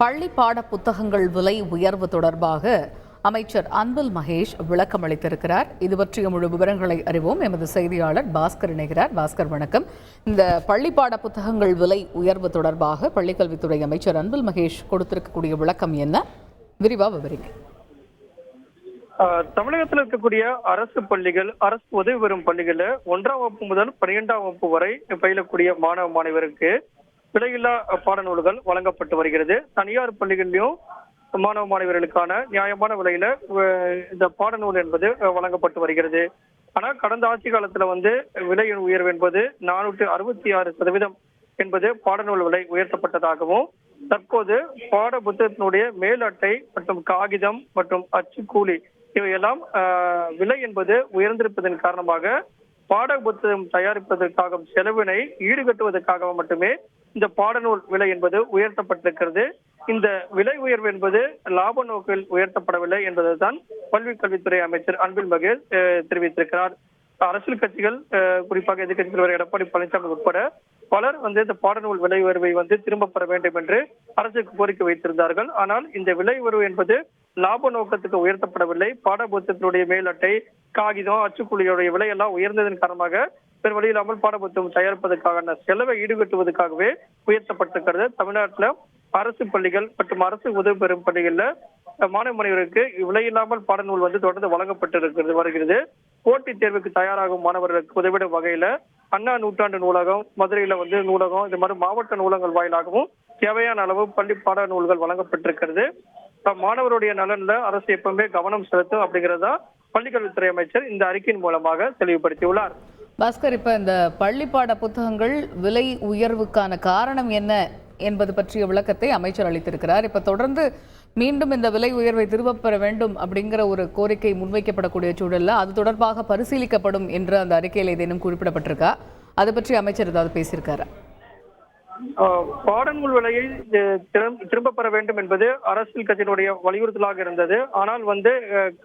பள்ளி பாட புத்தகங்கள் விலை உயர்வு தொடர்பாக அமைச்சர் அன்பில் மகேஷ் விளக்கம் அளித்திருக்கிறார். இது பற்றிய முழு விவரங்களை அறிவோம். எமது செய்தியாளர் பாஸ்கர் இணைகிறார். பாஸ்கர், வணக்கம். இந்த பள்ளி பாட புத்தகங்கள் விலை உயர்வு தொடர்பாக பள்ளிக்கல்வித்துறை அமைச்சர் அன்பில் மகேஷ் கொடுத்திருக்கக்கூடிய விளக்கம் என்ன? விரிவா விவரிங்க. தமிழகத்தில் இருக்கக்கூடிய அரசு பள்ளிகள், அரசு உதவி பெறும் பள்ளிகளில் 1ஆம் வகுப்பு முதல் 12ஆம் வகுப்பு வரை பயிலக்கூடிய மாணவ மாணவருக்கு விலையில்லா பாடநூல்கள் வழங்கப்பட்டு வருகிறது. தனியார் பள்ளிகளிலும் மாணவ மாணவர்களுக்கான நியாயமான விலையில இந்த பாடநூல் என்பது வழங்கப்பட்டு வருகிறது. ஆனா கடந்த ஆட்சி காலத்துல விலை உயர்வு என்பது 466% என்பது பாடநூல் விலை உயர்த்தப்பட்டதாகவும், தற்போது பாட புத்தகத்தினுடைய மேல் அட்டை மற்றும் காகிதம் மற்றும் அச்சுக்கூலி இவையெல்லாம் விலை என்பது உயர்ந்திருப்பதன் காரணமாக பாட புத்தகம் தயாரிப்பதற்காக செலவினை ஈடுகட்டுவதற்காக மட்டுமே இந்த பாடநூல் விலை என்பது உயர்த்தப்பட்டிருக்கிறது. இந்த விலை உயர்வு என்பது லாப நோக்கில் உயர்த்தப்படவில்லை என்பதுதான் பள்ளி கல்வித்துறை அமைச்சர் அன்பில் மகேஷ் தெரிவித்திருக்கிறார். அரசியல் கட்சிகள், குறிப்பாக எதிர்கட்சி தலைவர் எடப்பாடி பழனிசாமி உட்பட பலர் இந்த பாடநூல் விலை உயர்வை திரும்ப பெற வேண்டும் என்று அரசுக்கு கோரிக்கை வைத்திருந்தார்கள். ஆனால் இந்த விலை உயர்வு என்பது லாப நோக்கத்துக்கு உயர்த்தப்படவில்லை. பாட புத்தகத்தினுடைய மேல் அட்டை, காகிதம், அச்சுக்குழியுடைய விலையெல்லாம் உயர்ந்ததன் காரணமாக வேறு வழி இல்லாமல் பாட புத்தகம் தயாரிப்பதற்கான செலவை ஈடுகட்டுவதற்காகவே உயர்த்தப்பட்டிருக்கிறது. தமிழ்நாட்டில் அரசு பள்ளிகள் மற்றும் அரசு உதவி பெறும் பள்ளிகள்ல மாணவ மாணவர்களுக்கு விலையில்லாமல் பாடநூல் தொடர்ந்து வழங்கப்பட்டு வருகிறது. போட்டித் தேர்வுக்கு தயாராகும் மாணவர்களுக்கு உதவிடும் வகையில அண்ணா நூற்றாண்டு நூலகம், மதுரையில நூலகம், இது மாதிரி மாவட்ட நூலகங்கள் வாயிலாகவும் தேவையான அளவு பள்ளி பாட நூல்கள் வழங்கப்பட்டிருக்கிறது. மாணவருடைய நலன்ல அரசு எப்பவுமே கவனம் செலுத்தும் அப்படிங்கிறதா பள்ளிக்கல்வித்துறை அமைச்சர் இந்த அறிக்கையின் மூலமாக தெளிவுபடுத்தியுள்ளார். பாஸ்கர், இப்ப இந்த பள்ளி பாட புத்தகங்கள் விலை உயர்வுக்கான காரணம் என்ன என்பது பற்றிய விளக்கத்தை அமைச்சர் அளித்திருக்கிறார். இப்ப தொடர்ந்து மீண்டும் இந்த விலை உயர்வை திரும்பப் பெற வேண்டும் அப்படிங்கிற ஒரு கோரிக்கை முன்வைக்கப்படக்கூடிய சூழல்ல அது தொடர்பாக பரிசீலிக்கப்படும் என்று அந்த அறிக்கையில் ஏதேனும் குறிப்பிடப்பட்டிருக்கா? அதை பற்றி அமைச்சர் ஏதாவது பேசியிருக்காரா? பாடநூல் விலையை திரும்ப பெற வேண்டும் என்பது அரசியல் கட்சியினுடைய வலியுறுத்தலாக இருந்தது. ஆனால்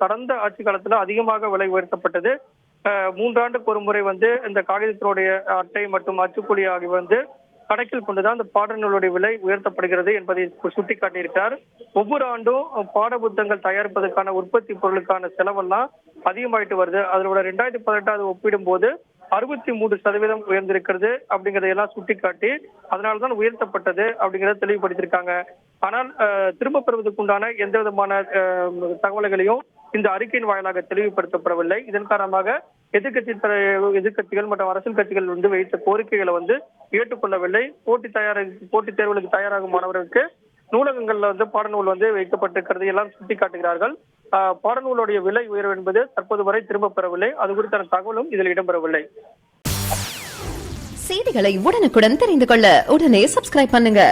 கடந்த ஆட்சி காலத்துல அதிகமாக விலை உயர்த்தப்பட்டது. 3 ஆண்டுக்கு ஒரு முறை இந்த காகிதத்தினுடைய அட்டை மற்றும் அச்சுக்கூலி ஆகிய கணக்கில் கொண்டுதான் இந்த பாடநூலுடைய விலை உயர்த்தப்படுகிறது என்பதை சுட்டிக்காட்டியிருக்கிறார். ஒவ்வொரு ஆண்டும் பாட புத்தகங்கள் தயாரிப்பதற்கான உற்பத்தி பொருளுக்கான செலவெல்லாம் அதிகமாயிட்டு வருது. அதோட 2018 ஒப்பிடும் போது 63% உயர்ந்திருக்கிறது அப்படிங்கறதையெல்லாம் சுட்டிக்காட்டி அதனால்தான் உயர்த்தப்பட்டது அப்படிங்கறத தெளிவுபடுத்தியிருக்காங்க. ஆனால் திரும்ப பெறுவதற்குண்டான எந்த விதமான தகவல்களையும் இந்த அறிக்கையின் வாயிலாக தெளிவுபடுத்தப்படவில்லை. இதன் காரணமாக எதிர்கட்சிகள் மற்றும் அரசியல் கட்சிகள் வைத்த கோரிக்கைகளை ஏற்றுக்கொள்ளவில்லை. போட்டித் தேர்வுகளுக்கு தயாராகும் மாணவர்களுக்கு நூலகங்கள்ல பாடநூல் வைக்கப்பட்டிருக்கிறது எல்லாம் சுட்டிக்காட்டுகிறார்கள். பாடநூலுடைய விலை உயர்வு என்பது தற்போது வரை திரும்ப பெறவில்லை. அது குறித்தான தகவலும் இதில் இடம்பெறவில்லை. செய்திகளை உடனுக்குடன் தெரிந்து கொள்ள உடனே சப்ஸ்கிரைப் பண்ணுங்க.